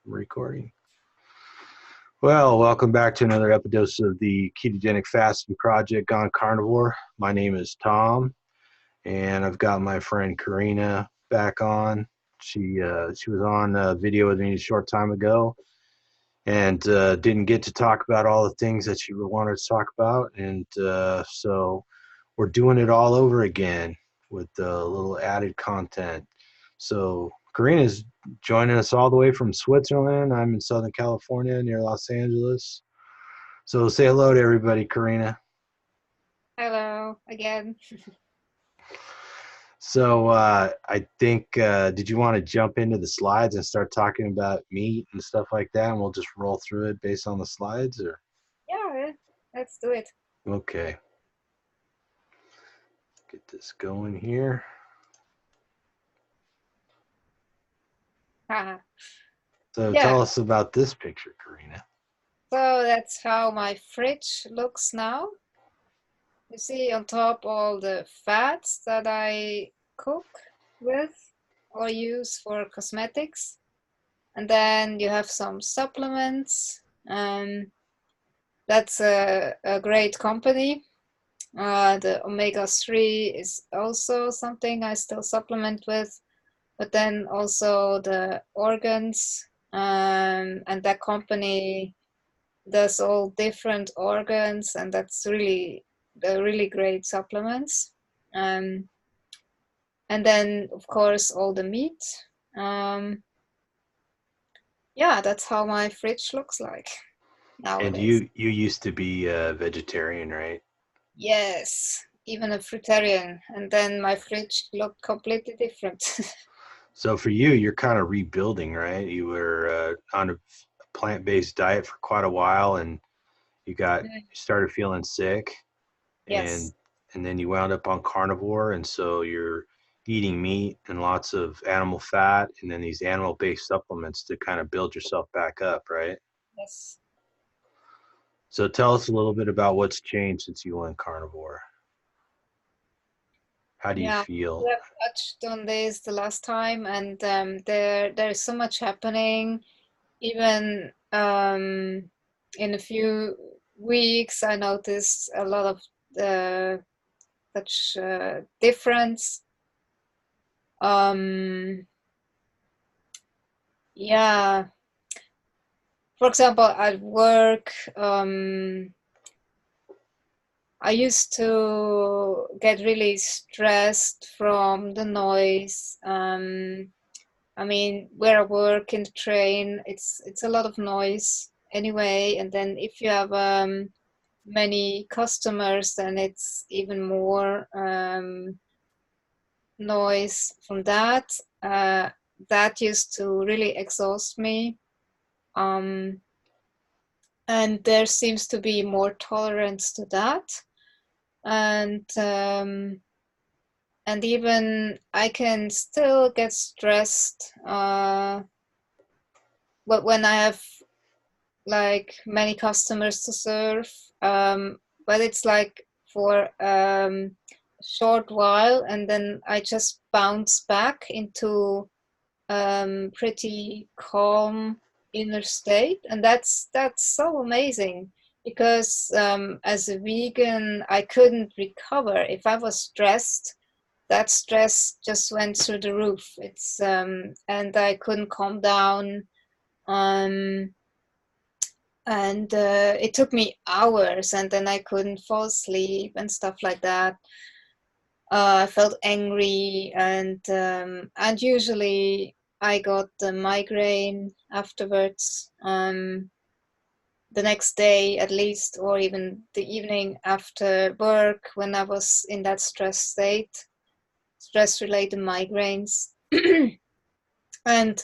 Recording. Well, welcome back to another Epidose of the Ketogenic Fasting Project on Carnivore. My name is Tom, and I've got my friend Corina back on. She was on a video with me a short time ago, and didn't get to talk about all the things that she wanted to talk about, and so we're doing it all over again with a little added content. So Corina's joining us all the way from Switzerland. I'm in Southern California near Los Angeles. So say hello to everybody, Corina. Hello again. So I think, did you want to jump into the slides and start talking about meat and stuff like that, and we'll just roll through it based on the slides? Or Yeah, let's do it. okay, get this going here. So Yeah, tell us about this picture, Corina. so that's how my fridge looks now. You see on top all the fats that I cook with or use for cosmetics. And then you have some supplements. That's a great company. The omega-3 is also something I still supplement with. But then also the organs, and that company does all different organs, and that's they're really great supplements. Um, and then of course all the meat. Um, yeah, that's how my fridge looks like And nowadays. you used to be a vegetarian, right? Yes, even a fruitarian, and then my fridge looked completely different. So for you, you're kind of rebuilding, right? You were on a plant-based diet for quite a while, and you started feeling sick, and Yes. and then you wound up on carnivore, and so you're eating meat and lots of animal fat, and then these animal-based supplements to kind of build yourself back up, right? Yes. So tell us a little bit about what's changed since you went carnivore. How do you Yeah, feel? we have touched on this the last time, and there's so much happening. Even in a few weeks, I noticed a lot of such difference. Um, yeah, for example, at work, I used to get really stressed from the noise. I mean, where I work in the train, it's a lot of noise anyway. And then if you have many customers, then it's even more noise from that. Uh, that used to really exhaust me. Um, and there seems to be more tolerance to that. And even I can still get stressed when I have like many customers to serve, but it's like for a short while, and then I just bounce back into pretty calm inner state, and that's so amazing because as a vegan, I couldn't recover if I was stressed. That stress just went through the roof. It's and I couldn't calm down. Um, and it took me hours, and then I couldn't fall asleep and stuff like that. I felt angry, and usually I got the migraine afterwards, the next day at least, or even the evening after work when I was in that stress state, stress-related migraines. and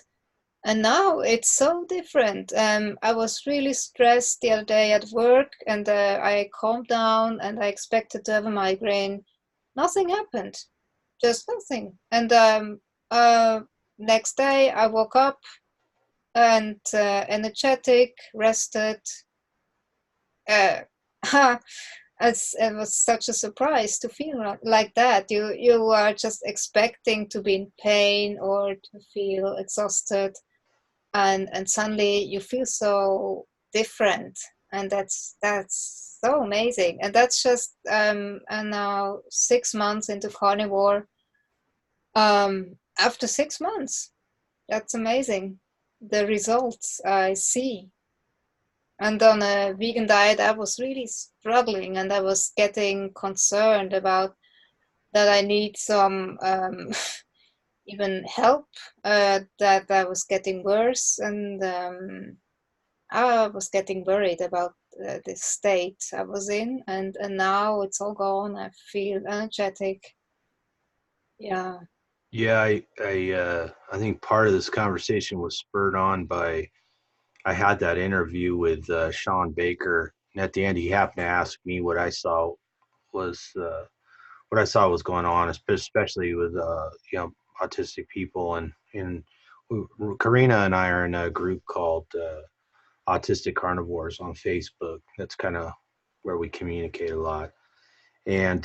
And now it's so different. I was really stressed the other day at work, and I calmed down, and I expected to have a migraine. Nothing happened, just nothing. And next day I woke up and energetic, rested. Uh, it was such a surprise to feel like that. You are just expecting to be in pain or to feel exhausted. and suddenly you feel so different, and that's so amazing. And that's just and now 6 months into carnivore. After 6 months, that's amazing, the results I see. And on a vegan diet, I was really struggling, and I was getting concerned about that I need some even help, that I was getting worse, and I was getting worried about the state I was in, and now it's all gone. I feel energetic. Yeah. Yeah, I think part of this conversation was spurred on by I had that interview with Sean Baker, and at the end he happened to ask me was what I saw was going on, especially with autistic people, and Corina and I are in a group called Autistic Carnivores on Facebook. That's kind of where we communicate a lot. And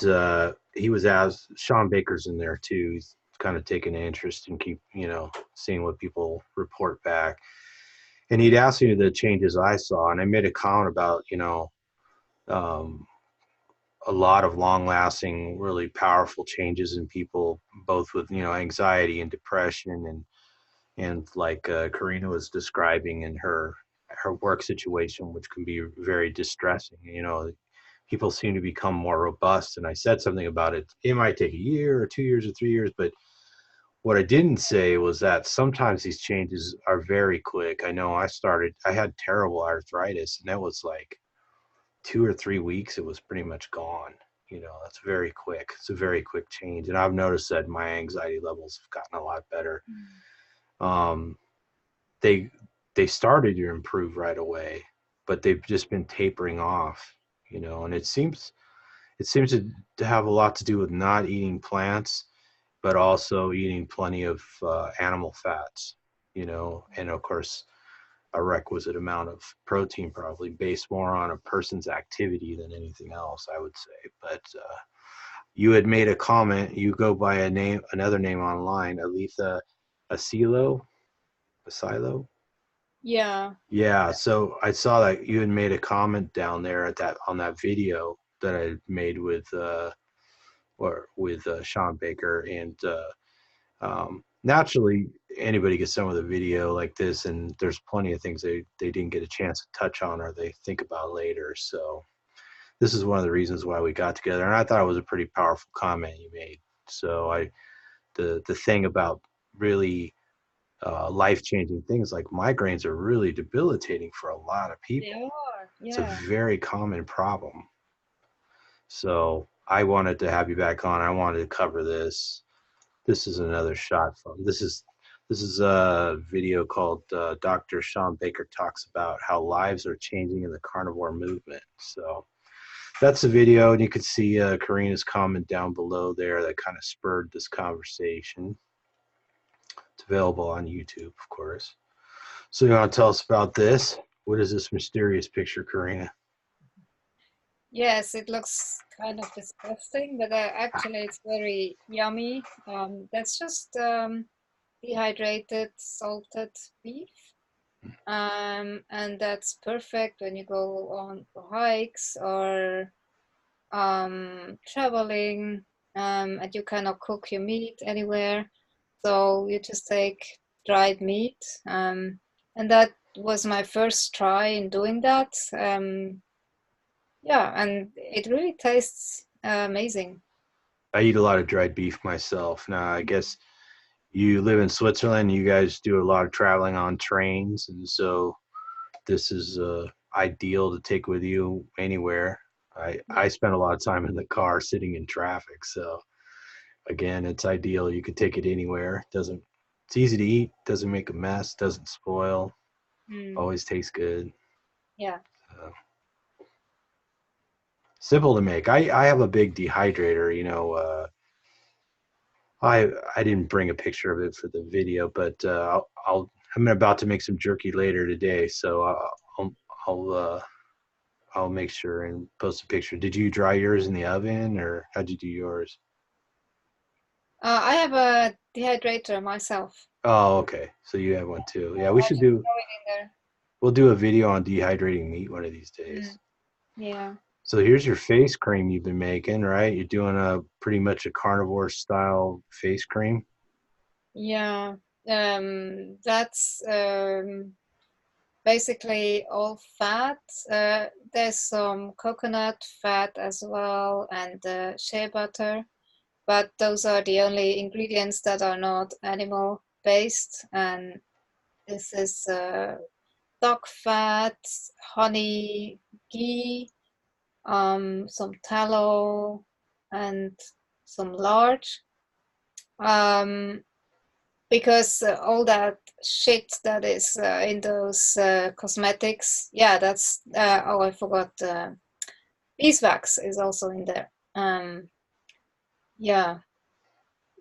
he was asked, Sean Baker's in there too. He's kind of taking an interest and keep, seeing what people report back. And he'd asked me the changes I saw, and I made a comment about, um, a lot of long-lasting, really powerful changes in people, both with anxiety and depression, and like Corina was describing in her work situation, which can be very distressing. People seem to become more robust, and I said something about it. It might take a year or 2 years or 3 years, but what I didn't say was that sometimes these changes are very quick. I know I had terrible arthritis, and that was like 2 or 3 weeks, it was pretty much gone. That's very quick. It's a very quick change. And I've noticed that my anxiety levels have gotten a lot better. Um, they they started to improve right away, but they've just been tapering off, and it seems to have a lot to do with not eating plants, but also eating plenty of animal fats, and of course a requisite amount of protein, probably based more on a person's activity than anything else, I would say. But you had made a comment. You go by another name online, Aletha Asilo. Yeah. Yeah. So I saw that you had made a comment down there on that video that I made with Sean Baker, and naturally anybody gets some of the video like this, and there's plenty of things they didn't get a chance to touch on or they think about later. So this is one of the reasons why we got together, and I thought it was a pretty powerful comment you made. So the thing about really life-changing things like migraines are really debilitating for a lot of They people. are. It's a Yeah. very common problem. So I wanted to have you back on. I wanted to cover this. This is another shot from this is a video called Dr. Sean Baker talks about how lives are changing in the carnivore movement. So that's the video, and you can see Corina's comment down below there that kind of spurred this conversation. It's available on YouTube, of course. So you want to tell us about this? What is this mysterious picture, Corina? Yes, it looks kind of disgusting, but actually it's very yummy. That's just dehydrated, salted beef. And that's perfect when you go on for hikes or traveling, and you cannot cook your meat anywhere. So you just take dried meat. And that was my first try in doing that. Yeah, and it really tastes amazing. I eat a lot of dried beef myself. Now, I guess you live in Switzerland. You guys do a lot of traveling on trains, and so this is ideal to take with you anywhere. I spend a lot of time in the car sitting in traffic, so again, it's ideal. You can take it anywhere. It's easy to eat, doesn't make a mess, doesn't spoil, Mm, always tastes good. yeah. Uh, Simple to make. I have a big dehydrator. I didn't bring a picture of it for the video, but I'm about to make some jerky later today, so I'll I'll uh, I'll make sure and post a picture. Did you dry yours in the oven, or how'd you do yours? I have a dehydrator myself. Oh, okay. So you have one too. Yeah, we I should should do. throw it in We'll do a video on dehydrating meat one of these there. days. Yeah. So here's your face cream you've been making, right? You're doing a pretty much a carnivore style face cream. Yeah. That's basically all fat. There's some coconut fat as well and shea butter, but those are the only ingredients that are not animal based. And this is duck fat, honey, ghee, some tallow, and some lard. Um, because all that shit that is in those cosmetics, yeah, that's oh, I forgot. Beeswax is also in there. Yeah,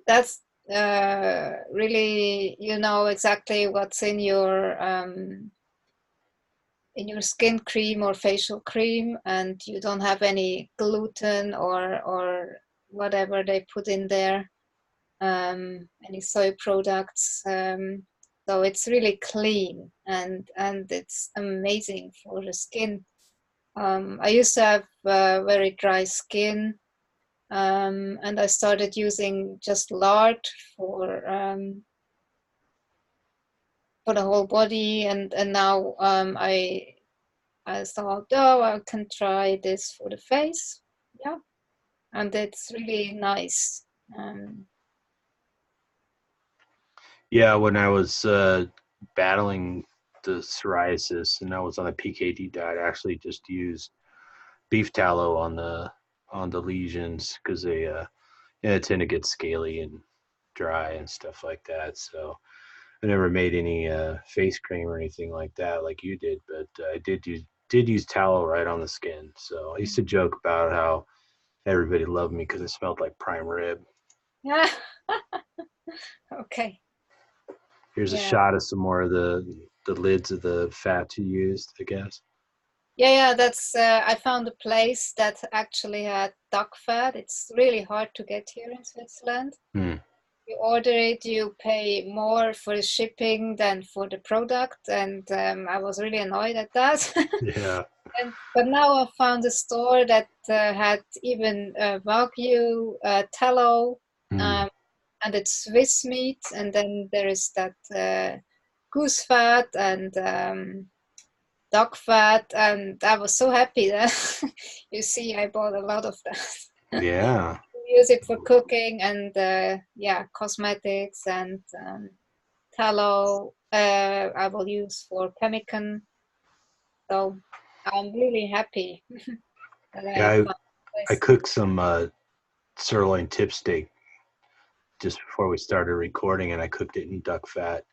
that's really, you know exactly what's in your skin cream or facial cream, and you don't have any gluten or whatever they put in there, any soy products. So it's really clean and it's amazing for the skin. I used to have very dry skin, and I started using just lard for the whole body, and now I thought, oh, I can try this for the face. Yeah, and it's really nice. Um, Yeah, when I was battling the psoriasis and I was on a PKD diet, I actually just used beef tallow on the lesions because they yeah, tend to get scaly and dry and stuff like that. So I never made any face cream or anything like that like you did, but I did use tallow right on the skin. So I used to joke about how everybody loved me because I smelled like prime rib. yeah, okay. Here's a Yeah. shot of some more of the lids of the fat you used, I guess. Yeah, that's I found a place that actually had duck fat. It's really hard to get here in Switzerland. Hmm. You order it, you pay more for the shipping than for the product, and I was really annoyed at that. Yeah. But now I found a store that had even Wagyu tallow, Hmm. um, and it's Swiss meat, and then there is that goose fat and duck fat, and I was so happy that you see I bought a lot of that. Yeah. Use it for cooking and yeah, cosmetics and tallow. I will use for pemmican. So I'm really happy that I Yeah. found I this. cooked some sirloin tip steak just before we started recording, and I cooked it in duck fat.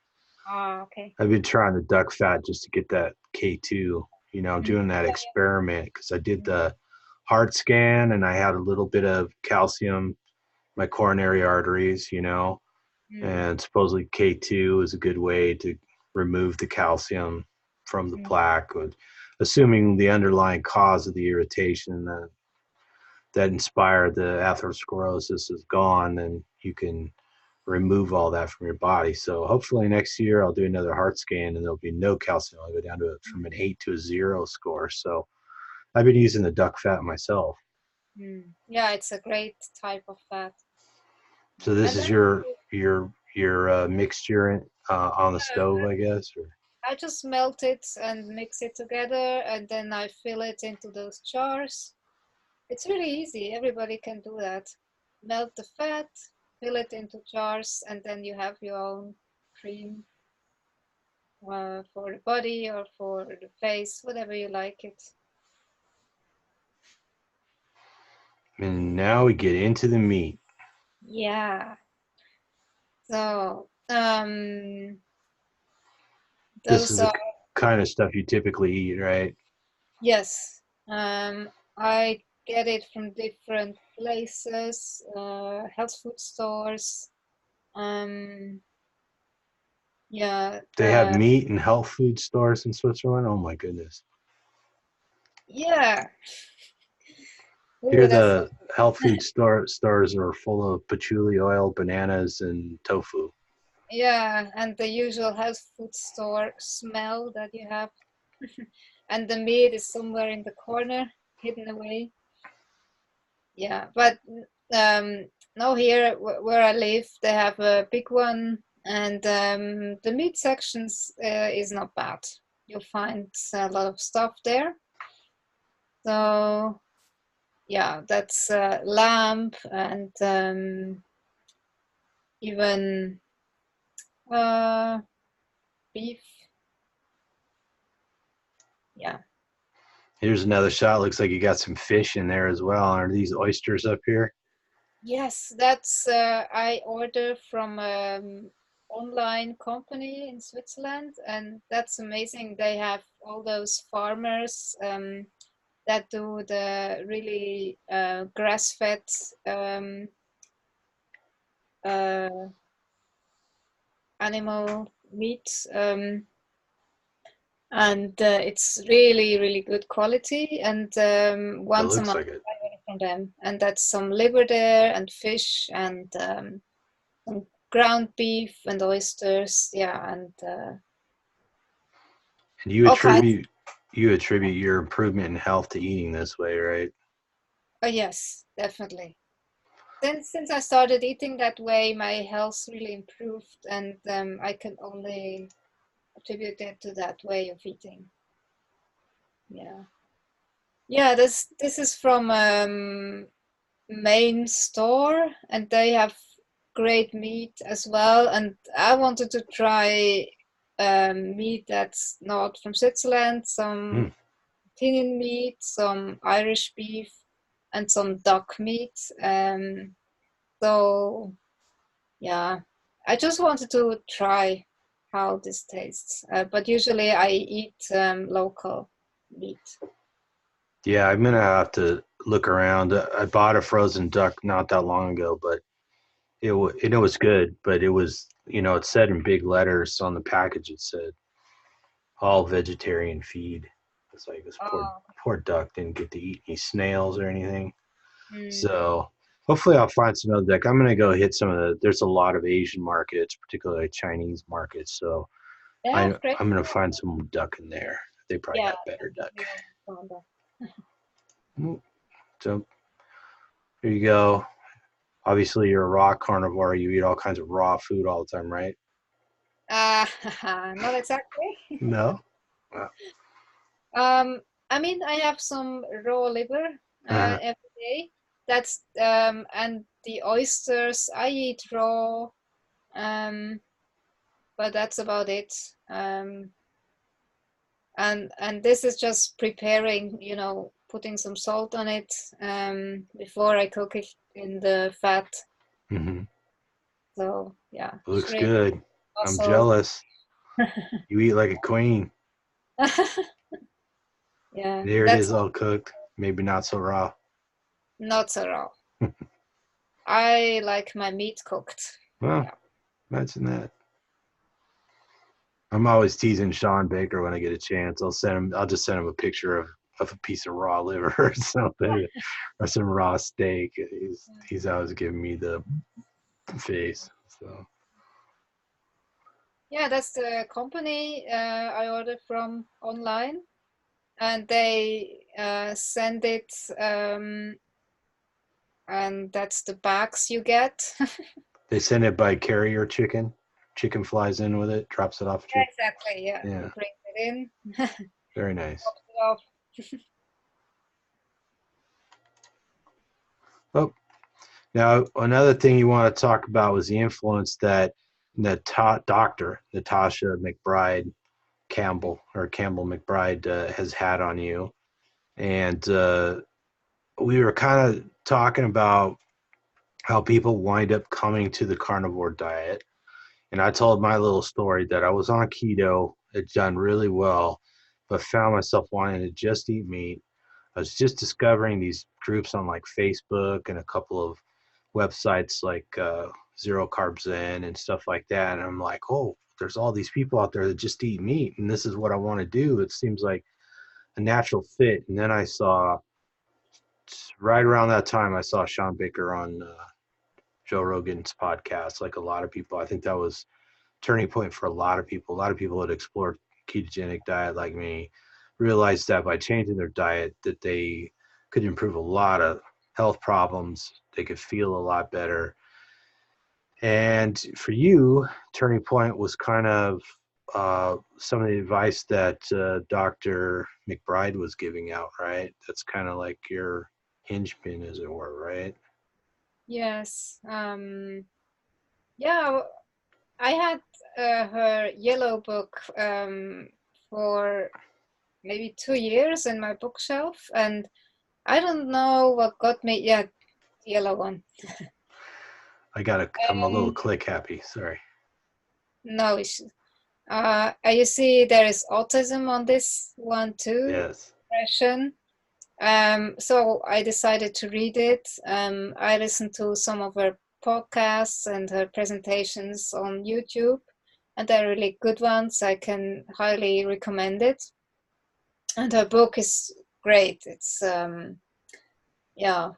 Ah, okay. I've been trying the duck fat just to get that K2. You know, I'm Mm. doing that Yeah, experiment because I did yeah. the heart scan and I had a little bit of calcium, my coronary arteries, you know, Mm, and supposedly K2 is a good way to remove the calcium from the mm, plaque, assuming the underlying cause of the irritation that inspired the atherosclerosis is gone, then you can remove all that from your body. So hopefully next year I'll do another heart scan and there'll be no calcium. I'll go down to from an 8 to a 0 score. So I've been using the duck fat myself. Yeah, it's a great type of fat. So this And is then your mixture on the stove, I guess. Or I just melt it and mix it together, and then I fill it into those jars. It's really easy. Everybody can do that. Melt the fat, fill it into jars, and then you have your own cream for the body or for the face, whatever you like it. and now we get into the meat. Yeah. So This those is the are, kind of stuff you typically eat, right? yes. I get it from different places, health food stores. Um, yeah. They have meat and health food stores in Switzerland. Oh my goodness. Yeah. Who Here would have the thought? health food stores are full of patchouli oil, bananas, and tofu. Yeah, and the usual health food store smell that you have. And the meat is somewhere in the corner, hidden away. Yeah, but no, here where I live, they have a big one, and the meat sections is not bad. You'll find a lot of stuff there. So yeah, that's lamb and even uh, beef. Yeah. Here's another shot. Looks like you got some fish in there as well. Are these oysters up here? Yes, that's I order from online company in Switzerland, and that's amazing. They have all those farmers that do the really grass-fed um, uh, animal meat, and it's really, really good quality. And It once a looks month, like it. I order from them, and that's some liver there, and fish, and some ground beef, and oysters. Yeah, and And you all kinds. attribute your improvement in health to eating this way, right? Oh yes, definitely. Since I started eating that way, my health really improved, and I can only attribute it to that way of eating. Yeah, yeah. This is from main store, and they have great meat as well. And I wanted to try meat that's not from Switzerland, Hmm. some Tinian meat, some Irish beef, and some duck meat. So yeah, I just wanted to try how this tastes. But usually I eat local meat. Yeah, I'm gonna have to look around. I bought a frozen duck not that long ago, but it was good, but it was it said in big letters on the package. It said all vegetarian feed. It's like this Oh, poor duck didn't get to eat any snails or anything. mm. So hopefully I'll find some other duck. I'm gonna go hit some of the. There's a lot of Asian markets, particularly Chinese markets. So They have great. I'm gonna find some duck in there. They probably Yeah, got better duck. definitely found that. Mm. So here you go. Obviously, you're a raw carnivore. You eat all kinds of raw food all the time, right? Uh, not exactly. No. Wow. I mean, I have some raw liver Uh-huh. every day. That's and the oysters I eat raw, um, but that's about it. Um, and this is just preparing, putting some salt on it before I cook it in the fat. Hmm. So yeah, Looks shrimp, good. I'm mussels. jealous. You eat like a queen. Yeah, There it that's is, all cooked. Maybe not so raw. not so raw. I like my meat cooked. Well, Yeah. imagine that. I'm always teasing Sean Baker when I get a chance. I'll just send him a picture of a piece of raw liver or something, or some raw steak. He's always giving me the face. So Yeah, that's the company I ordered from online, and they send it, and that's the bags you get. they send it by carrier chicken. Chicken flies in with it, drops it off at Yeah, you. exactly. Yeah, Yeah, you bring it in, very nice. drop it off. Oh, now another thing you want to talk about was the influence that Dr. Natasha McBride Campbell McBride has had on you. And we were kind of talking about how people wind up coming to the carnivore diet. And I told my little story that I was on keto, had done really well, but found myself wanting to just eat meat. I was just discovering these groups on like Facebook and a couple of websites like Zero Carb Zen and stuff like that. And I'm like, oh, there's all these people out there that just eat meat, and this is what I want to do. It seems like a natural fit. And then I saw right around that time, I saw Sean Baker on Joe Rogan's podcast. Like a lot of people, I think that was turning point for a lot of people. A lot of people that explored ketogenic diet like me realized that by changing their diet that they could improve a lot of health problems. They could feel a lot better. And for you, turning point was kind of some of the advice that Dr. McBride was giving out, right? That's kind of like your hinge pin, as it were, right? Yes. Yeah, I had her yellow book for maybe 2 years in my bookshelf, and I don't know what got me. Yeah, the yellow one. I'm a little And click happy. Sorry. no issue. You see, there is autism on this one too, Yes. depression. So I decided to read it. I listened to some of her podcasts and her presentations on YouTube, and they're really good ones. I can highly recommend it. And her book is great. It's yeah,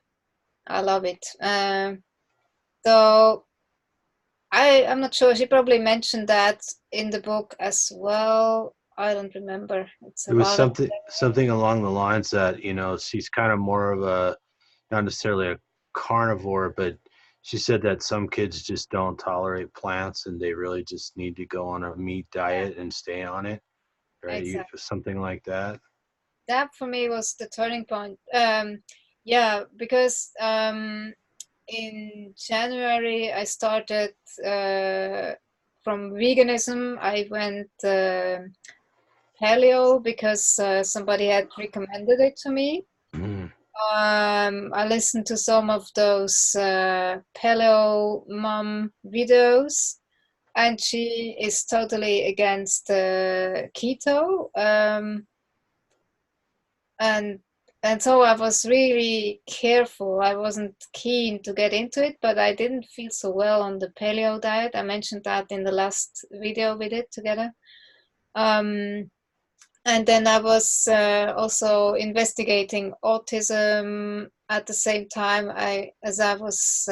I love it. So I'm not sure. She probably mentioned that in the book as well. I don't remember. It's It a was lot of. something along the lines that, she's kind of more of a, not necessarily a carnivore, but she said that some kids just don't tolerate plants and they really just need to go on a meat diet and stay on it, right? Exactly. Something like that. That for me was the turning point. Yeah, because in January I started from veganism. I went paleo because somebody had recommended it to me. Mm. I listened to some of those paleo mom videos, and she is totally against keto. And so I was really careful. I wasn't keen to get into it, but I didn't feel so well on the paleo diet. I mentioned that in the last video we did together. And then I was also investigating autism at the same time as I was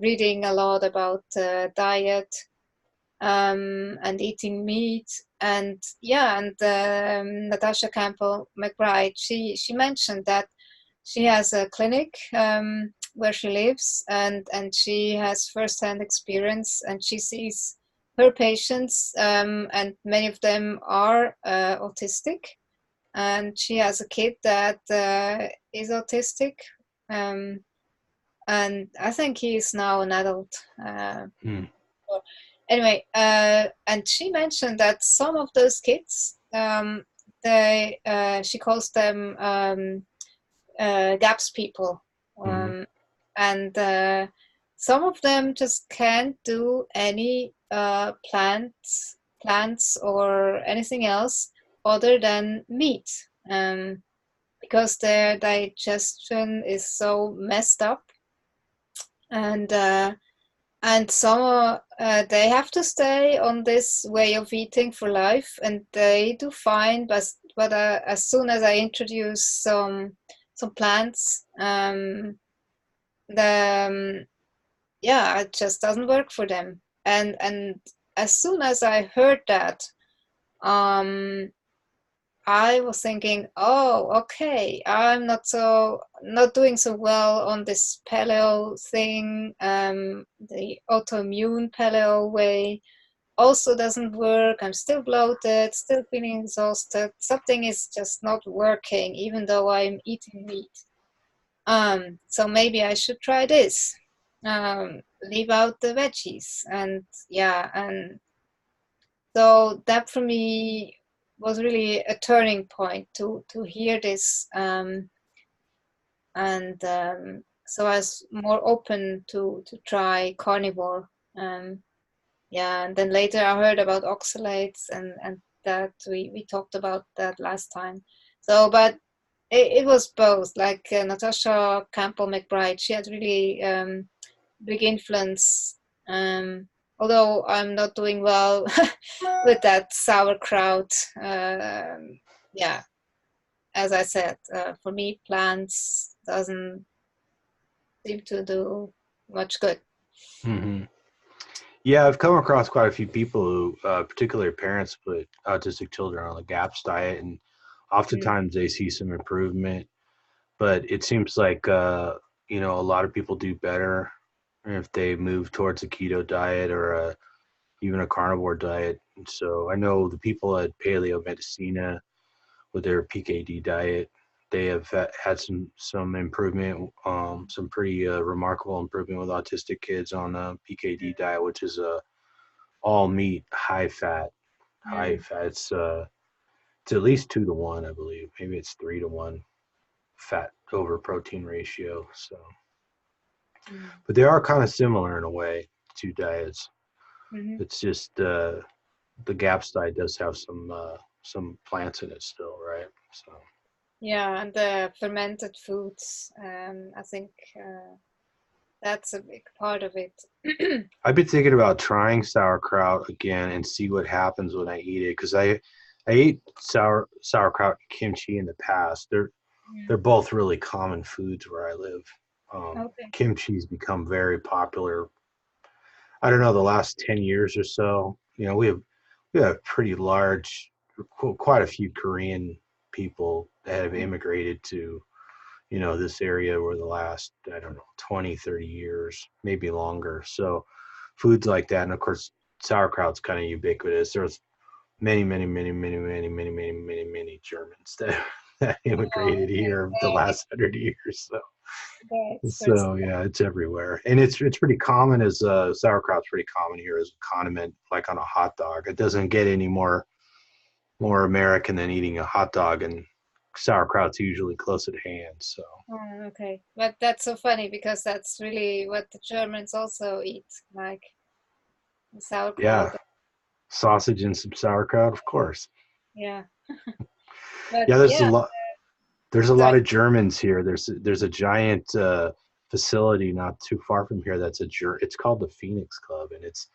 reading a lot about diet and eating meat. And yeah, and Natasha Campbell McBride, she mentioned that she has a clinic where she lives, and she has firsthand experience, and she sees her patients, and many of them are autistic. And she has a kid that is autistic, um, and I think he is now an adult. Mm. Anyway, and she mentioned that some of those kids, they she calls them gaps people, Mm. and some of them just can't do any plants or anything else other than meat, because their digestion is so messed up, and some they have to stay on this way of eating for life, and they do fine. But as soon as I introduce some plants, the yeah, it just doesn't work for them. And as soon as I heard that, um, I was thinking, oh, okay, I'm not doing so well on this paleo thing. The autoimmune paleo way also doesn't work. I'm still bloated, still feeling exhausted. Something is just not working, even though I'm eating meat. So maybe I should try this. Leave out the veggies, and yeah, and so that for me was really a turning point to hear this, and so I was more open to try carnivore. Yeah, and then later I heard about oxalates, and that we talked about that last time. So, but it was both. Like Natasha Campbell McBride, she had really big influence. Although I'm not doing well with that sauerkraut. Yeah, as I said, for me, plants doesn't seem to do much good. Hmm. Yeah, I've come across quite a few people who, particularly parents, put autistic children on the GAPS diet, and Mm, oftentimes they see some improvement. But it seems like a lot of people do better if they move towards a keto diet or even a carnivore diet. And so I know the people at Paleo Medicina with their PKD diet, they have had some improvement, some pretty remarkable improvement with autistic kids on a PKD diet, which is a all meat, high fat, high mm, fat. It's at least 2 to 1, I believe. Maybe it's 3 to 1 fat over protein ratio. So, mm, but they are kind of similar in a way, two diets. mhm. It's just the GAPS diet does have some plants in it still, right? So Yeah, and the fermented foods, I think that's a big part of it. I've been thinking about trying sauerkraut again and see what happens when I eat it because I ate sauerkraut and kimchi in the past. They're Mm. both really common foods where I live. Okay. Kimchi's become very popular. I don't know, the last 10 years or so. We have pretty large, quite a few Korean people that have immigrated to, this area over the last, I don't know, 20, 30 years, maybe longer. So foods like that. And of course, sauerkraut's kind of ubiquitous. There's many, many, many, many, many, many, many, many, many Germans that, that immigrated here the last 100 years. That's So personal. yeah, it's everywhere, and it's pretty common as sauerkraut's pretty common here as a condiment, like on a hot dog. It doesn't get any more American than eating a hot dog, and sauerkraut's usually close at hand. So Oh, okay. But that's so funny because that's really what the Germans also eat, like yeah, sauerkraut. sausage and some sauerkraut, of course. Yeah. But Yeah, there's a yeah, lot. There's a lot sorry. of Germans here. There's a giant facility not too far from here. It's called the Phoenix Club, and it's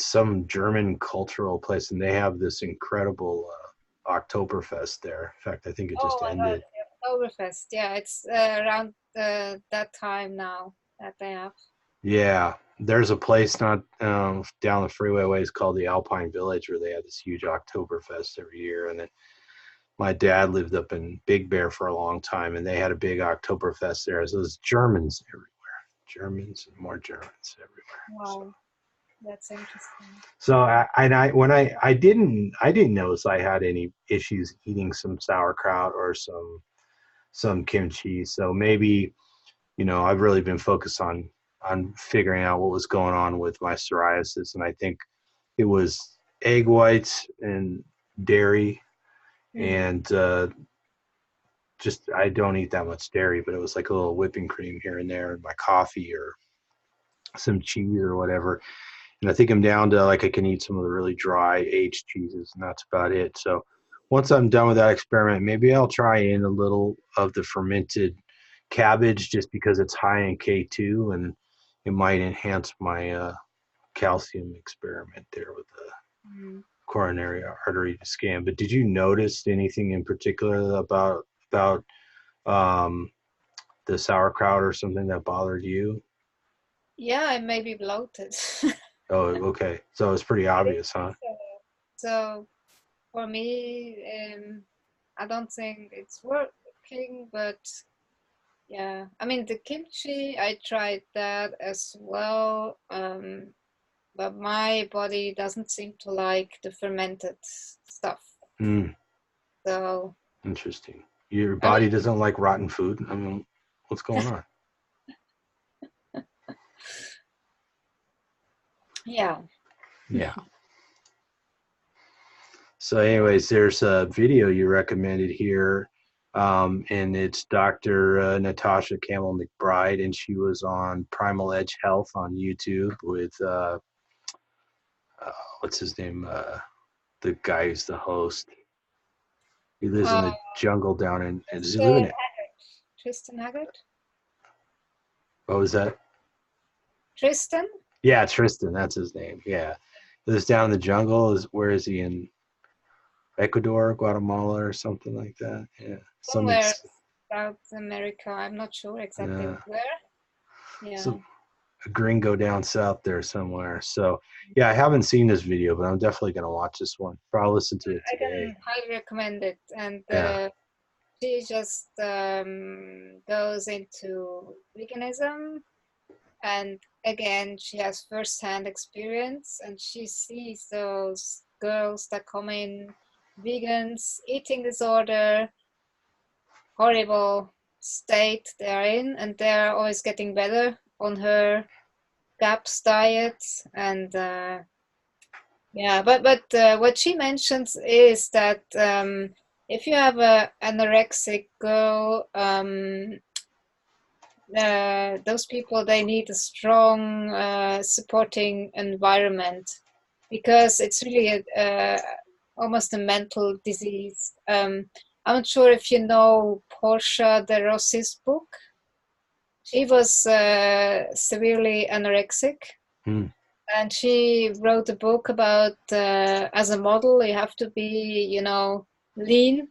some German cultural place, and they have this incredible Oktoberfest there. In fact, I think it Oh just my God, ended. the Oktoberfest. Yeah, it's around that time now that they have. Yeah, there's a place not down the freeway ways called the Alpine Village where they have this huge Oktoberfest every year. And then my dad lived up in Big Bear for a long time, and they had a big Oktoberfest there. So there's Germans everywhere, Germans and more Germans everywhere. So. Wow, that's interesting. So when I didn't notice I had any issues eating some sauerkraut or some kimchi. So maybe I've really been focused on figuring out what was going on with my psoriasis, and I think it was egg whites and dairy, Mm. and just I don't eat that much dairy, but it was like a little whipping cream here and there in my coffee or some cheese or whatever. And I think I'm down to like I can eat some of the really dry aged cheeses, and that's about it. So once I'm done with that experiment, maybe I'll try in a little of the fermented cabbage just because it's high in K2 and it might enhance my calcium experiment there with the Mm. coronary artery scan. But did you notice anything in particular about um, the sauerkraut or something that bothered you? Yeah, I may be bloated. Oh, okay. So it's pretty I think obvious, huh? so. So for me, I don't think it's working, but yeah, I mean the kimchi, I tried that as well, but my body doesn't seem to like the fermented stuff. Mm. So Interesting. Your I body mean, doesn't like rotten food? I mean, what's going on? yeah. Yeah. So, anyways, there's a video you recommended here, and it's Dr. Natasha Campbell McBride, and she was on Primal Edge Health on YouTube with what's his name? The guy who's the host. He lives in Uh, the jungle down in. Does he live Tristan in? Haggart. Tristan Haggart? What was that? Tristan? Yeah, Tristan. That's his name. Yeah, he lives down in the jungle. Where is he in? Ecuador, Guatemala, or something like that. Yeah, Somewhere South America. I'm not sure exactly uh, where. so Yeah. gringo down south there somewhere. So yeah, I haven't seen this video, but I'm definitely gonna watch this one. Probably listen to it I today. can highly recommend it. And Yeah. she just goes into veganism, and again she has first-hand experience, and she sees those girls that come in vegans, eating disorder, horrible state they're in, and they're always getting better on her GAPS diet. And yeah, but what she mentions is that if you have a anorexic girl, those people, they need a strong supporting environment, because it's really almost a mental disease. I'm not sure if you know Portia de Rossi's book. She was severely anorexic, Hmm. and she wrote a book about as a model you have to be, lean,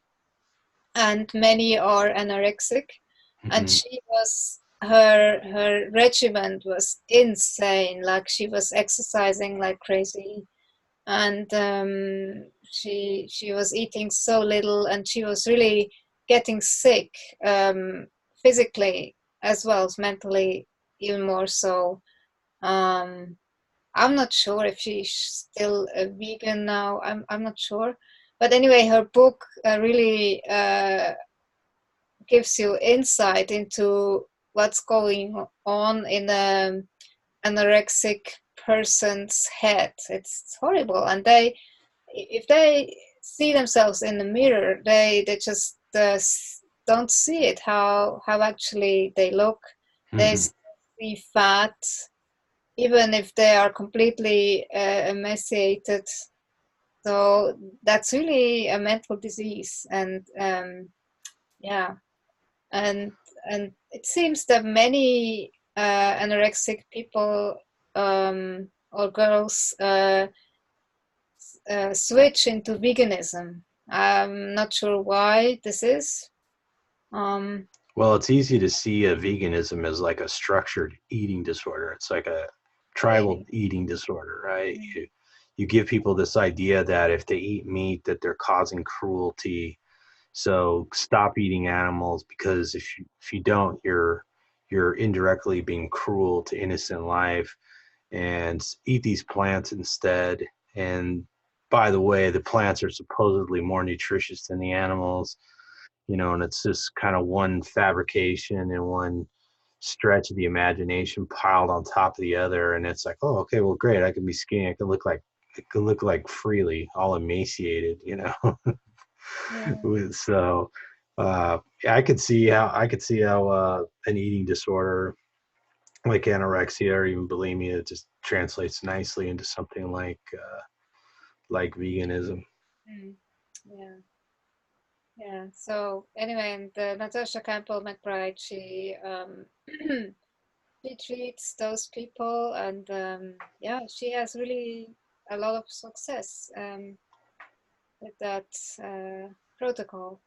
and many are anorexic. And Hmm. she was, her regimen was insane. Like, she was exercising like crazy, and she was eating so little, and she was really getting sick, physically as well as mentally, even more so. um, I'm not sure if she's still a vegan now. I'm not sure, but anyway, her book really gives you insight into what's going on in an anorexic person's head. It's horrible, and if they see themselves in the mirror, they just don't see it, how actually they look. They Hmm. see fat, even if they are completely emaciated. So that's really a mental disease. And yeah, and it seems that many anorexic people, or girls, switch into veganism. I'm not sure why this is. Um, Well, it's easy to see a veganism as like a structured eating disorder. It's like a tribal really. eating disorder, right? You give people this idea that if they eat meat, that they're causing cruelty. So stop eating animals, because if you don't, you're indirectly being cruel to innocent life, and eat these plants instead. And by the way, the plants are supposedly more nutritious than the animals, and it's just kind of one fabrication and one stretch of the imagination piled on top of the other. And it's like, oh, okay, well, great. I can be skinny. I can look like Freely, all emaciated. Yeah. So, I could see how an eating disorder like anorexia or even bulimia just translates nicely into something like veganism. Mm. Yeah. Yeah. So anyway, and Natasha Campbell McBride, she treats those people, and yeah, she has really a lot of success with that protocol.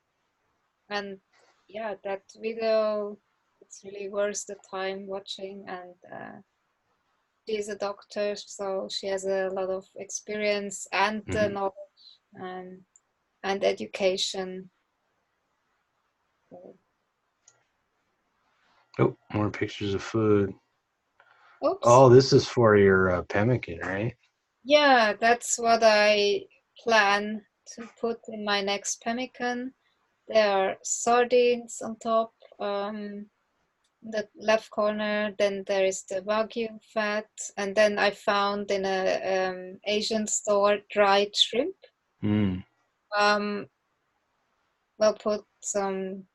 And yeah, that video, it's really worth the time watching. And she's a doctor, so she has a lot of experience and Hmm. knowledge, and education. So, Oh, more pictures of food. oops. Oh, this is for your pemmican, right? Yeah, that's what I plan to put in my next pemmican. There are sardines on top, the left corner. Then there is the Wagyu fat, and then I found in a Asian store dried shrimp. Mm. Um, we'll put some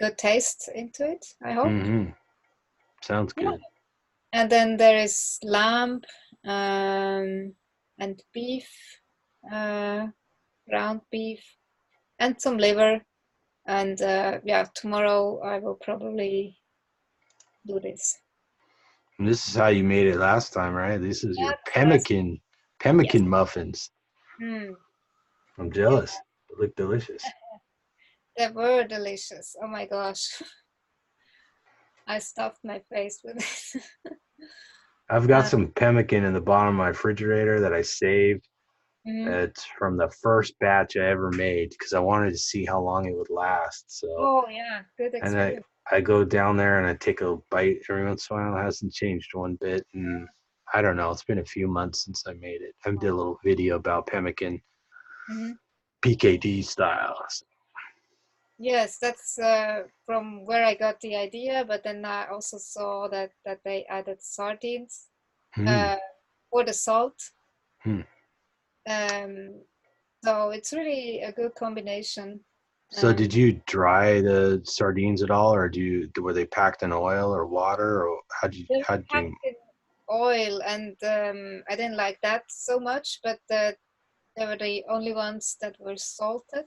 good taste into it, I hope. Hmm. Sounds Yeah. good. And then there is lamb, and beef, uh, ground beef, and some liver. And yeah, tomorrow I will probably do this. And this is how you made it last time, right? This is your That's last. Yes. pemmican muffins. Mm, I'm yeah, jealous. They look delicious. they were delicious. Oh my gosh. I stuffed my face with it. I've got some pemmican in the bottom of my refrigerator that I saved. Mhm. It's from the first batch I ever made because I wanted to see how long it would last. So, Oh yeah, good and I experience. I go down there and I take a bite every once in a while. It hasn't changed one bit, and I don't know. It's been a few months since I made it. I did a little video about pemmican Mhm. PKD style. Yes, that's from where I got the idea, but then I also saw that they added sardines Hmm. uh, for the salt. Hmm. Um, so it's really a good combination. So Um, did you dry the sardines at all, or were they packed in oil or water, or they're how'd packed you? in oil, and I didn't like that so much, but they were the only ones that were salted.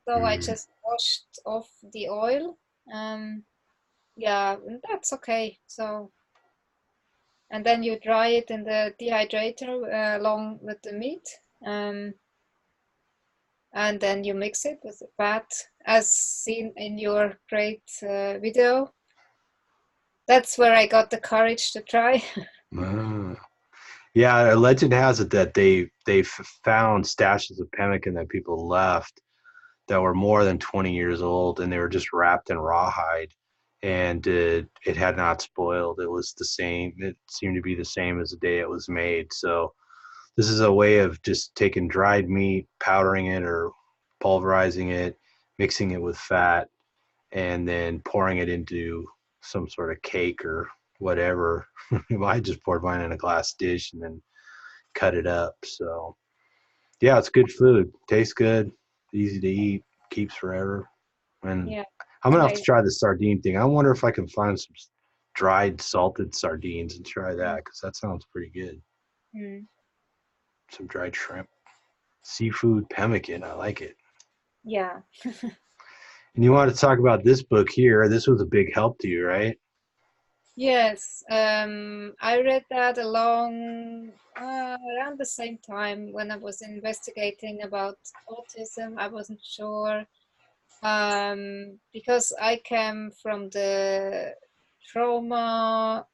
So I Hmm. just washed off the oil. Um, yeah, and that's okay. So, and then you dry it in the dehydrator along with the meat. Um, and then you mix it with the fat, as seen in your great video. That's where I got the courage to try. Ah. Yeah, a legend has it that they found stashes of pemmican that people left that were more than 20 years old, and they were just wrapped in rawhide, and it had not spoiled. It was the same. It seemed to be the same as the day it was made. So this is a way of just taking dried meat, powdering it or pulverizing it, mixing it with fat, and then pouring it into some sort of cake or whatever. I just poured mine in a glass dish and then cut it up. So yeah, it's good food. Tastes good, easy to eat, keeps forever. And Yeah, I'm it's gonna have to amazing. try the sardine thing. I wonder if I can find some dried salted sardines and try that Mm, because that sounds pretty good. mm, Some dried shrimp, seafood pemmican. I like it. yeah. And you want to talk about this book here? This was a big help to you, right? Yes, I read that along around the same time when I was investigating about autism. I wasn't sure because I came from the trauma,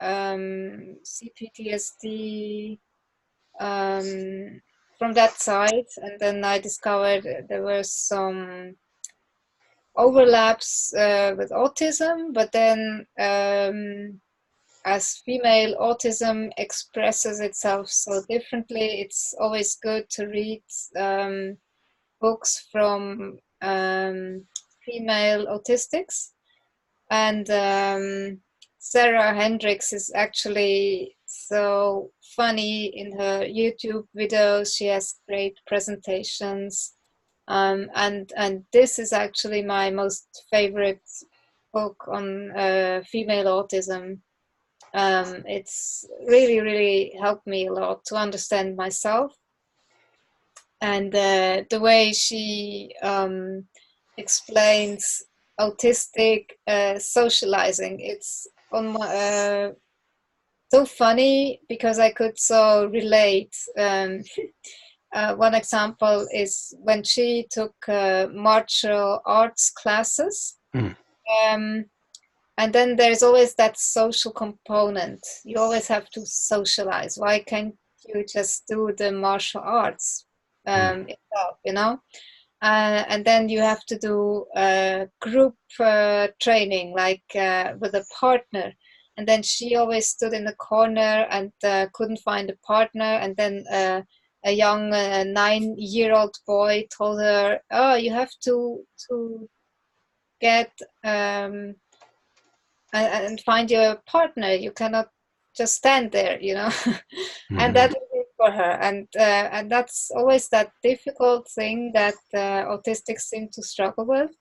CPTSD, from that side, and then I discovered there were some overlaps with autism, but then as female autism expresses itself so differently, it's always good to read books from female autistics. And Sarah Hendricks is actually so funny in her YouTube videos. She has great presentations. And this is actually my most favorite book on female autism. It's really, really helped me a lot to understand myself, and the way she explains autistic socializing. It's on my, so funny because I could so relate. One example is when she took martial arts classes. Hmm. Um, And then there's always that social component. You always have to socialize. Why can't you just do the martial arts Hmm. itself, you know? And then you have to do group training, like with a partner. And then she always stood in the corner and couldn't find a partner. And then a young 9-year-old boy told her, "Oh, you have to get." And find your partner. You cannot just stand there, you know. And Hmm. that is it for her. And that's always that difficult thing that autistics seem to struggle with.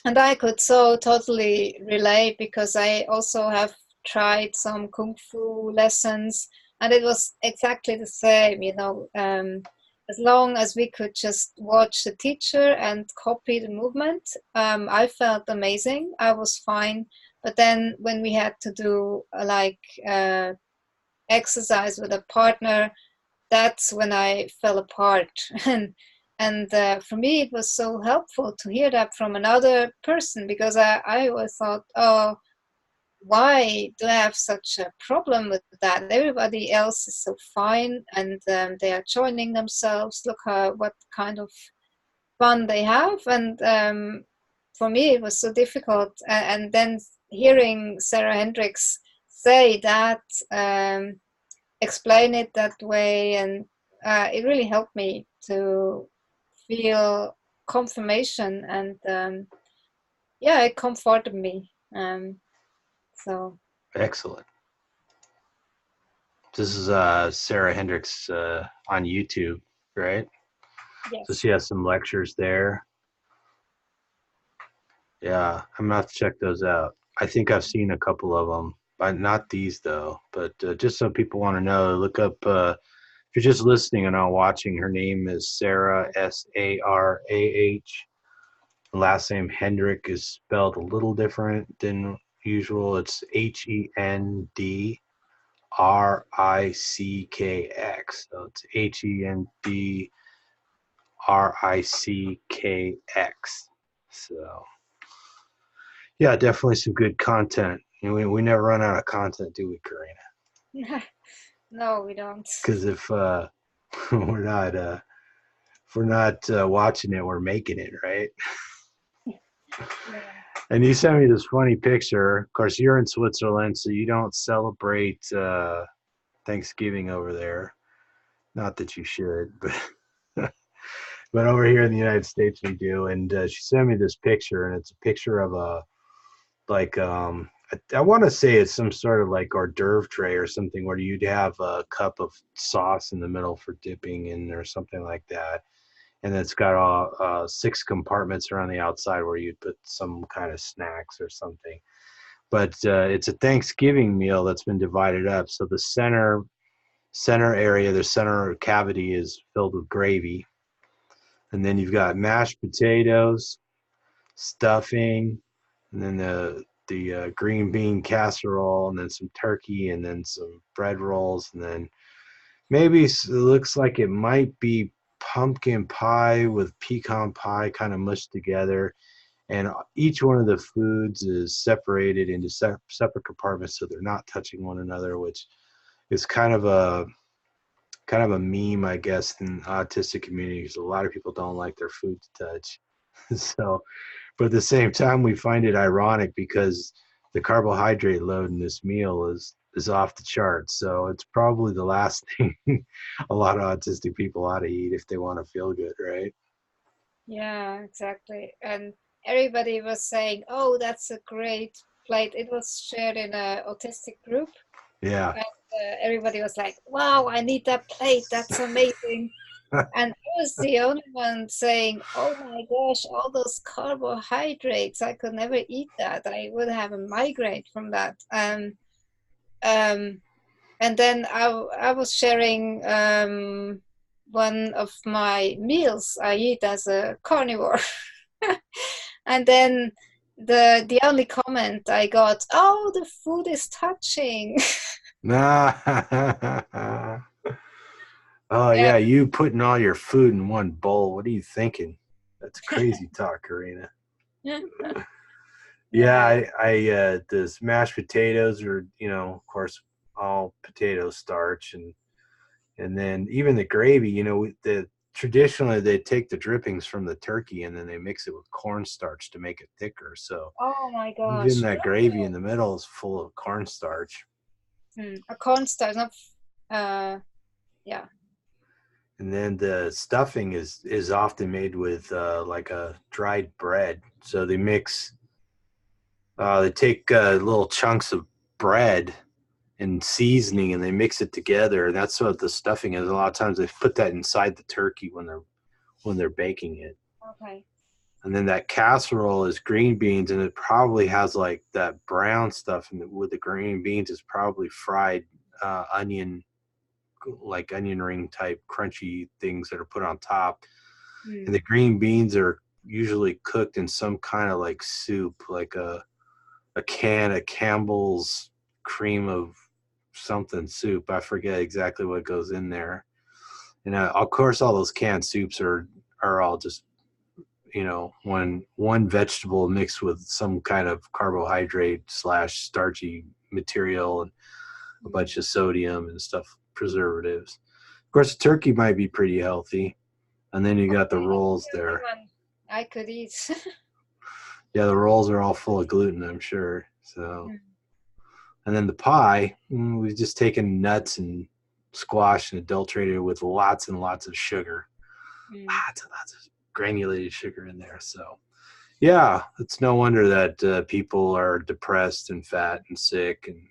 And I could so totally relate because I also have tried some kung fu lessons, and it was exactly the same, you know. As long as we could just watch the teacher and copy the movement, I felt amazing. I was fine. But then when we had to do uh, exercise with a partner, that's when I fell apart. And for me, it was so helpful to hear that from another person because I always thought, oh, why do I have such a problem with that? Everybody else is so fine, and they are joining themselves. Look what kind of fun they have, and for me it was so difficult. And then hearing Sarah Hendricks say that, explain it that way, and it really helped me to feel confirmation, and yeah, it comforted me. So Excellent. This is Sarah Hendricks on YouTube, right? So yes. she has some lectures there. Yeah, I'm gonna have to check those out. I think I've seen a couple of them, but not these though. But just so people want to know, look up. If you're just listening and not watching, her name is Sarah, Sarah. Last name Hendrick is spelled a little different than usual. It's Hendrickx. So it's Hendrickx. So yeah, definitely some good content. And we never run out of content, do we, Corina? No, we don't. Because if we're not watching it, we're making it, right? Yeah. And you sent me this funny picture. Of course, you're in Switzerland, so you don't celebrate Thanksgiving over there. Not that you should, but but over here in the United States we do. And she sent me this picture, and it's a picture of a like I want to say it's some sort of like hors d'oeuvre tray or something where you'd have a cup of sauce in the middle for dipping in or something like that. And it's got all 6 compartments around the outside where you'd put some kind of snacks or something. But it's a Thanksgiving meal that's been divided up. So the center area, the center cavity is filled with gravy, and then you've got mashed potatoes, stuffing, and then the green bean casserole, and then some turkey, and then some bread rolls, and then maybe it looks like it might be pumpkin pie with pecan pie kind of mushed together. And each one of the foods is separated into separate compartments, so they're not touching one another, which is kind of a meme, I guess, in autistic communities. A lot of people don't like their food to touch. So, but at the same time, we find it ironic because the carbohydrate load in this meal is off the charts. So it's probably the last thing a lot of autistic people ought to eat if they want to feel good, right? Yeah, exactly. And everybody was saying, "Oh, that's a great plate." It was shared in a autistic group, Yeah. and everybody was like, "Wow, I need that plate. That's amazing." And I was the only one saying, "Oh my gosh, all those carbohydrates! I could never eat that. I would have a migraine from that." Um, and then I was sharing one of my meals I eat as a carnivore. And then the only comment I got, "Oh, the food is touching." Nah. Oh Yeah. yeah, you putting all your food in one bowl. What are you thinking? That's crazy talk, Corina. Yeah, Yeah. the mashed potatoes are, of course, all potato starch, and then even the gravy, traditionally they take the drippings from the turkey and then they mix it with cornstarch to make it thicker. So Oh my even gosh. that gravy in the middle is full of cornstarch. A cornstarch, not yeah. And then the stuffing is often made with like a dried bread. So they take little chunks of bread and seasoning and they mix it together. And that's what the stuffing is. A lot of times they put that inside the turkey when they're baking it. Okay. And then that casserole is green beans, and it probably has like that brown stuff. And with the green beans, is probably fried onion, like onion ring type crunchy things that are put on top. And Mm. the green beans are usually cooked in some kind of like soup, like a can of Campbell's cream of something soup. I forget exactly what goes in there. And of course, all those canned soups are all just when one vegetable mixed with some kind of carbohydrate / starchy material and a bunch of sodium and stuff, preservatives. Of course, turkey might be pretty healthy. And then you got the rolls there. I could eat. Yeah, the rolls are all full of gluten, I'm sure. So, and then the pie, we've just taken nuts and squash and adulterated it with lots and lots of sugar. Lots and lots of granulated sugar in there. So, yeah, it's no wonder that people are depressed and fat and sick and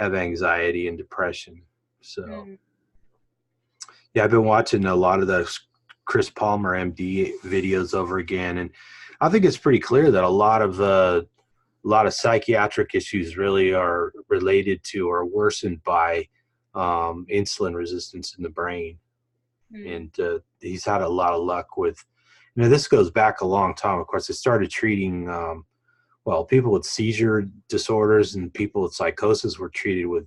have anxiety and depression. So, yeah, I've been watching a lot of those Chris Palmer MD videos over again, and I think it's pretty clear that a lot of psychiatric issues really are related to or worsened by insulin resistance in the brain. And he's had a lot of luck with, this goes back a long time. Of course, they started treating, people with seizure disorders and people with psychosis were treated with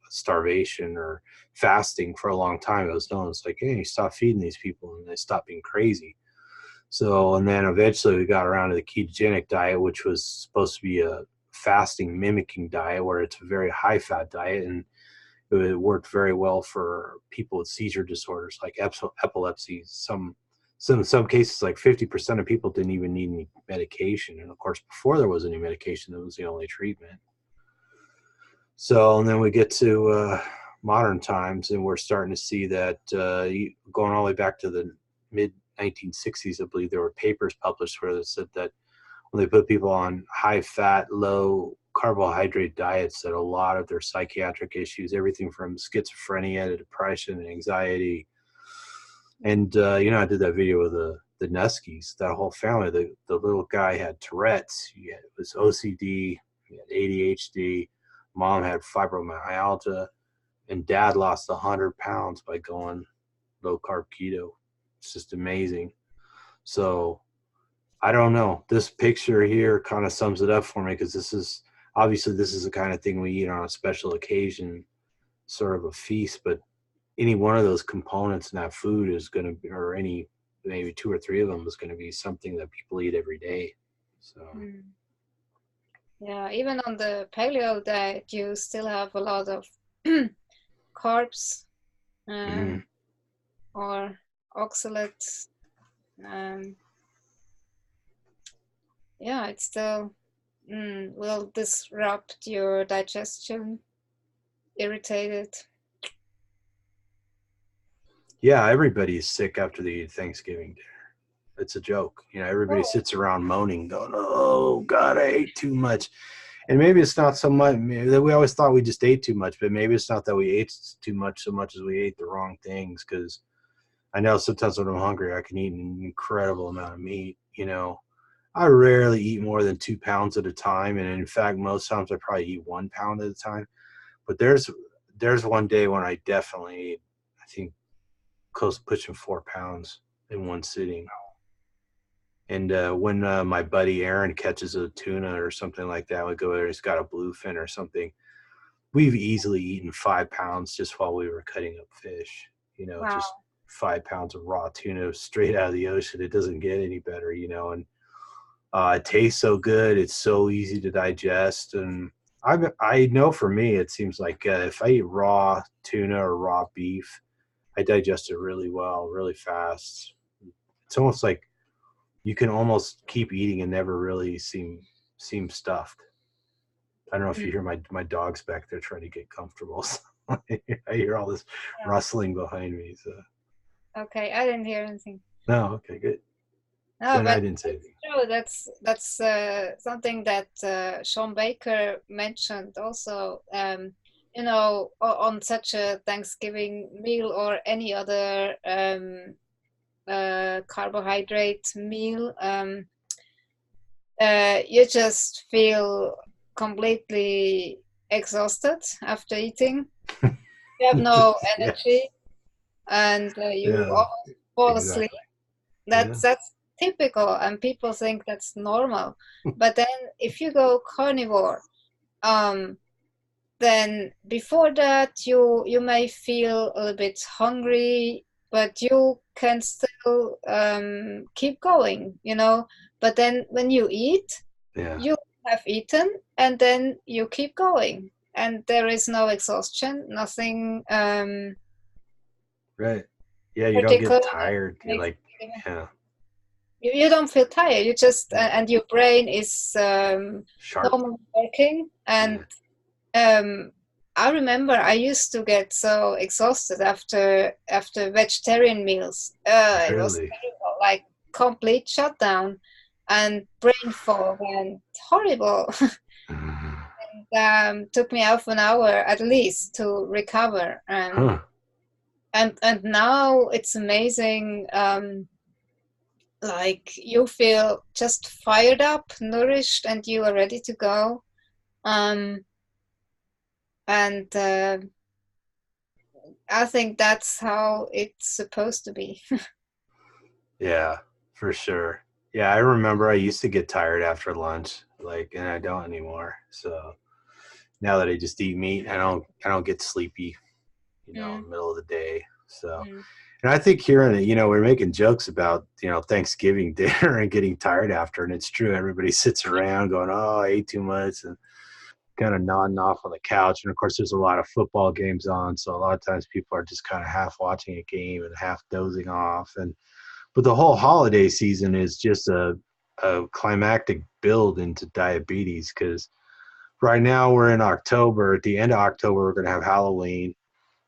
starvation or fasting for a long time. It was known as like, hey, stop feeding these people and they stop being crazy. So, and then eventually we got around to the ketogenic diet, which was supposed to be a fasting mimicking diet where it's a very high fat diet, and it worked very well for people with seizure disorders like epilepsy. Some cases, like 50% of people didn't even need any medication. And of course, before there was any medication, that was the only treatment. So, and then we get to modern times, and we're starting to see that going all the way back to the mid 1960s, I believe there were papers published where they said that when they put people on high fat, low carbohydrate diets, that a lot of their psychiatric issues, everything from schizophrenia to depression and anxiety. And, I did that video with the Nuskies, that whole family. The little guy had Tourette's, it was OCD, he had ADHD, mom had fibromyalgia, and dad lost 100 pounds by going low carb keto. It's just amazing. So I don't know. This picture here kind of sums it up for me, because this is the kind of thing we eat on a special occasion, sort of a feast. But any one of those components in that food is going to be, or maybe 2 or 3 of them is going to be something that people eat every day. So. Yeah, even on the paleo diet, you still have a lot of carbs or oxalates. It still will disrupt your digestion, irritated. Yeah, everybody's sick after they eat Thanksgiving dinner. It's a joke. Everybody sits around moaning, going, oh, God, I ate too much. And maybe it's not so much, we always thought we just ate too much, but maybe it's not that we ate too much so much as we ate the wrong things. Because I know sometimes when I'm hungry, I can eat an incredible amount of meat. I rarely eat more than 2 pounds at a time. And in fact, most times I probably eat 1 pound at a time. But there's one day when I definitely ate, I think, close to pushing 4 pounds in one sitting. And when my buddy Aaron catches a tuna or something like that, we go there, he's got a bluefin or something. We've easily eaten 5 pounds just while we were cutting up fish. Wow. Just 5 pounds of raw tuna straight out of the ocean. It doesn't get any better, and it tastes so good. It's so easy to digest. And I know for me, it seems like if I eat raw tuna or raw beef, I digest it really well, really fast. It's almost like you can almost keep eating and never really seem stuffed. I don't know if you hear my dogs back there trying to get comfortable. So I hear all this rustling behind me. So. Okay, I didn't hear anything. No, okay, good. No, then but I didn't say anything. True. That's something that Sean Baker mentioned also. On such a Thanksgiving meal or any other carbohydrate meal, you just feel completely exhausted after eating. You have no energy, and you almost fall asleep. That's typical, and people think that's normal. But then if you go carnivore, then before that you may feel a little bit hungry, but you can still keep going, you know. But then when you eat, Yeah. you have eaten, and then you keep going, and there is no exhaustion, nothing Right. Yeah, you don't particular get that tired. You're makes like, yeah, you don't feel tired. You just yeah. and your brain is Sharp. normally working. And Yeah. I remember I used to get so exhausted after vegetarian meals. It was Really. terrible, like complete shutdown and brain fog and horrible. Took me half an hour at least to recover. Huh. And now it's amazing. Like you feel just fired up, nourished, and you are ready to go. Um, and I think that's how it's supposed to be. Yeah, for sure. Yeah, I remember I used to get tired after lunch, like, and I don't anymore. So now that I just eat meat, I don't get sleepy, in Mm, the middle of the day. So, mm, and I think here in it, we're making jokes about, Thanksgiving dinner and getting tired after, and it's true. Everybody sits around going, "Oh, I ate too much," and kind of nodding off on the couch. And of course, there's a lot of football games on, so a lot of times people are just kind of half watching a game and half dozing off. And but the whole holiday season is just a climactic build into diabetes, because right now we're in October. At the end of October, we're going to have Halloween.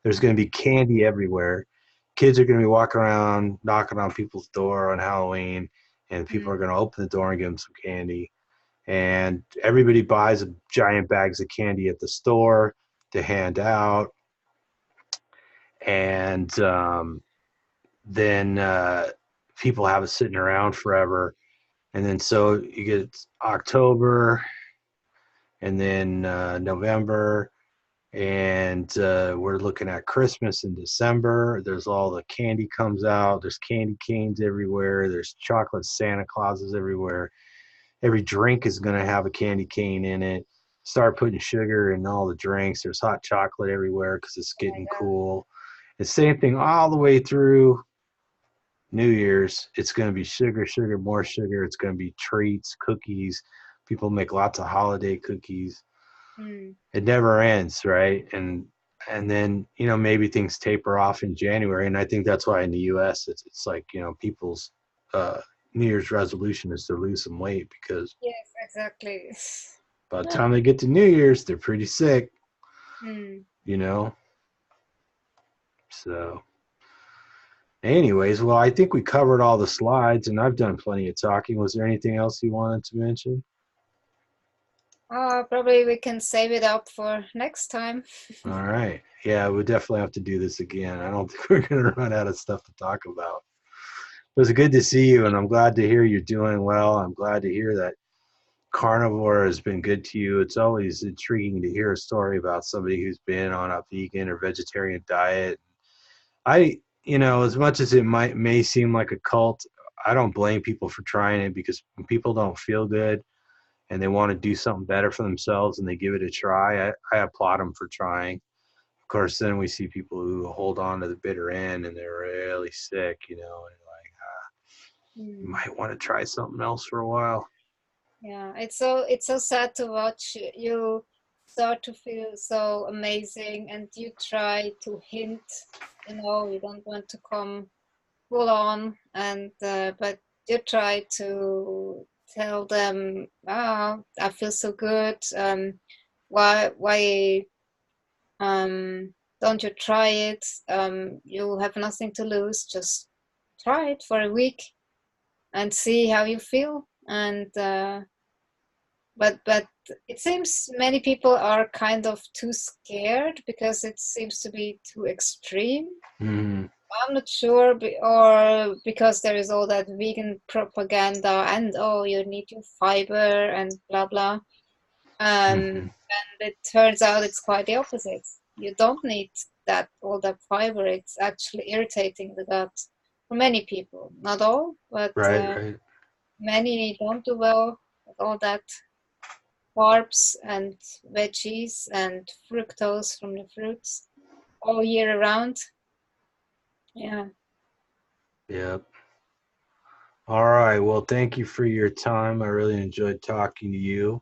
There's going to be candy everywhere. Kids are going to be walking around knocking on people's door on Halloween, and people mm. are going to open the door and give them some candy. And everybody buys giant bags of candy at the store to hand out. And then people have it sitting around forever. And then so you get October, and then November, and we're looking at Christmas in December. There's all the candy comes out. There's candy canes everywhere. There's chocolate Santa Clauses everywhere. Every drink is going to have a candy cane in it. Start putting sugar in all the drinks. There's hot chocolate everywhere because it's Oh my getting God. cool. The same thing all the way through New Year's. It's going to be sugar, sugar, more sugar. It's going to be treats, cookies. People make lots of holiday cookies. Mm. It never ends, right? And then maybe things taper off in January, and I think that's why in the U.S. it's like people's uh, New Year's resolution is to lose some weight, because Yes, exactly. by the time they get to New Year's, they're pretty sick, Mm. you know. So, anyways, well, I think we covered all the slides, and I've done plenty of talking. Was there anything else you wanted to mention? Probably we can save it up for next time. All right. Yeah, we'll definitely have to do this again. I don't think we're going to run out of stuff to talk about. It was good to see you, and I'm glad to hear you're doing well. I'm glad to hear that carnivore has been good to you. It's always intriguing to hear a story about somebody who's been on a vegan or vegetarian diet. As much as it may seem like a cult, I don't blame people for trying it, because when people don't feel good and they want to do something better for themselves and they give it a try, I applaud them for trying. Of course, then we see people who hold on to the bitter end and they're really sick, and like, you Mm. might want to try something else for a while. Yeah, it's so sad to watch you start to feel so amazing, and you try to hint, you don't want to come full on, and but you try to tell them, I feel so good. Why don't you try it? You have nothing to lose. Just try it for a week and see how you feel. And but it seems many people are kind of too scared because it seems to be too extreme. Mm-hmm. I'm not sure, or because there is all that vegan propaganda and oh, you need your fiber and blah blah. Mm-hmm. And it turns out it's quite the opposite. You don't need all that fiber. It's actually irritating the gut for many people. Not all, but Right, right. many don't do well with all that carbs and veggies and fructose from the fruits all year around. Yeah. Yep. All right. Well, thank you for your time. I really enjoyed talking to you.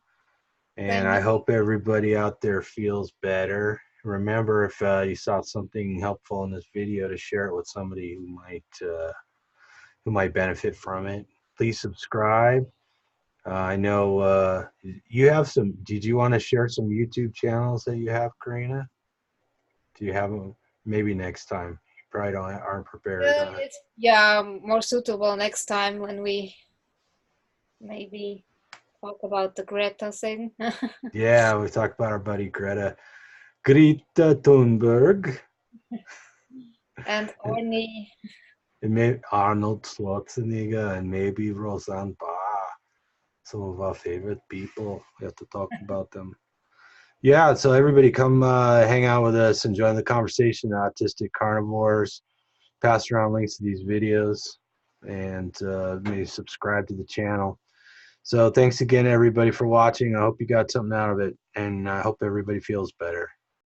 And Same I here. hope everybody out there feels better. Remember, if you saw something helpful in this video, to share it with somebody who might benefit from it. Please subscribe. I know you have some. Did you want to share some YouTube channels that you have, Corina? Do you have them? Maybe next time. You probably aren't prepared. It's yeah, more suitable next time when we maybe talk about the Greta thing. Yeah, we talked about our buddy Greta Thunberg, And and, Arnie. and maybe Arnold Schwarzenegger, and maybe Roseanne Barr. Some of our favorite people. We have to talk about them. Yeah, so everybody come hang out with us and join the conversation. Autistic Carnivores. Pass around links to these videos, and maybe subscribe to the channel. So thanks again, everybody, for watching. I hope you got something out of it, and I hope everybody feels better.